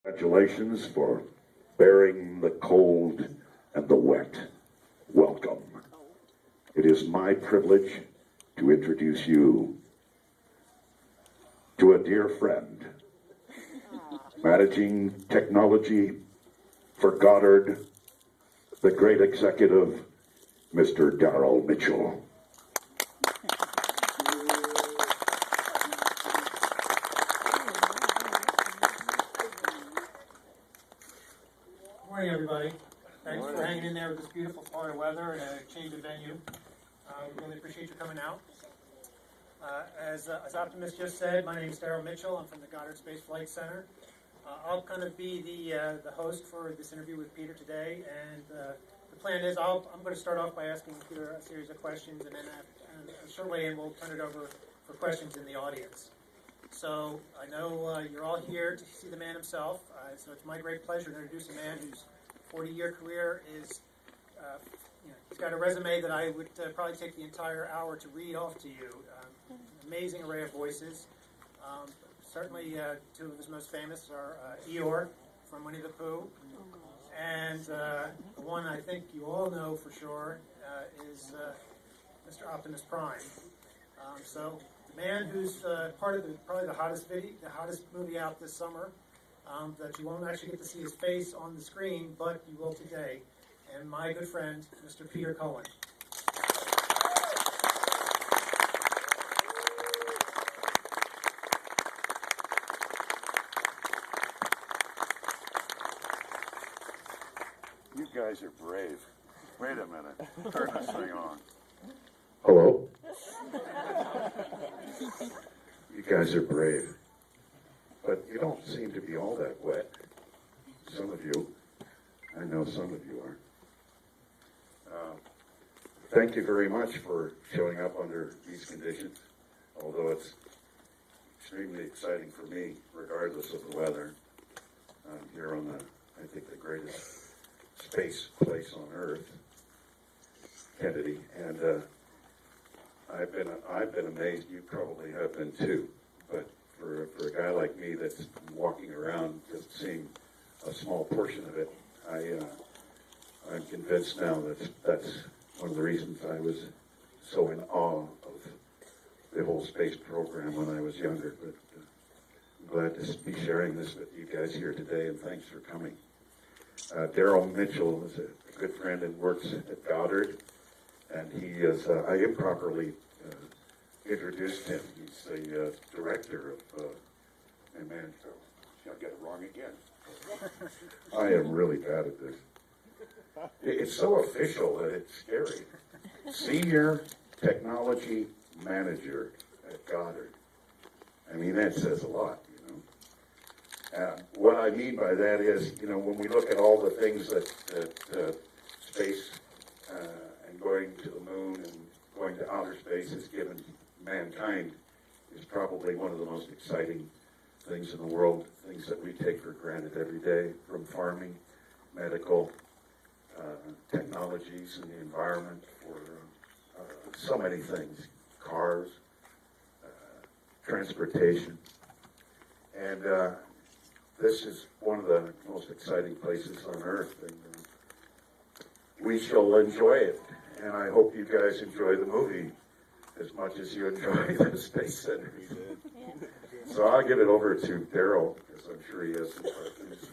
Congratulations for bearing the cold and the wet. Welcome. It is my privilege to introduce you to a dear friend, managing technology for Goddard, the great executive, Mr. Darrell Mitchell. Good morning, everybody. Thanks for hanging in there with this beautiful Florida weather and a change of venue. We really appreciate you coming out. As Optimus just said, my name is Darrell Mitchell. I'm from the Goddard Space Flight Center. I'll kind of be the host for this interview with Peter today, and the plan is I'm going to start off by asking Peter a series of questions, and then a short way in we'll turn it over for questions in the audience. So I know you're all here to see the man himself, so it's my great pleasure to introduce a man whose 40-year career is, he's got a resume that I would probably take the entire hour to read off to you. Amazing array of voices. Certainly two of his most famous are Eeyore from Winnie the Pooh, and the one I think you all know for sure is Mr. Optimus Prime. So the man who's part of probably the hottest movie out this summer, that you won't actually get to see his face on the screen, but you will today, and my good friend, Mr. Peter Cullen. You guys are brave. Wait a minute. Turn this thing on. Hello? You guys are brave, but you don't seem to be all that wet. Some of you. I know some of you are. Thank you very much for showing up under these conditions, although it's extremely exciting for me, regardless of the weather. I'm here on I think, the greatest space place on Earth, Kennedy, and I've been amazed. You probably have been too. But for a guy like me that's walking around just seeing a small portion of it, I'm convinced now that that's one of the reasons I was so in awe of the whole space program when I was younger. But I'm glad to be sharing this with you guys here today, and thanks for coming. Darrell Mitchell is a good friend and works at Goddard, and he is, I improperly introduced him. He's the director of, and man, I'll get it wrong again. I am really bad at this. It's so official that it's scary. Senior Technology Manager at Goddard. I mean, that says a lot, you know. What I mean by that is, you know, when we look at all the things that space and going to the moon and going to outer space has given mankind, is probably one of the most exciting things in the world, things that we take for granted every day, from farming, medical, technologies in the environment, for so many things, cars, transportation. And this is one of the most exciting places on Earth, and we shall enjoy it. And I hope you guys enjoy the movie as much as you enjoy the Space Center. So I'll give it over to Darrell, because I'm sure he has some questions.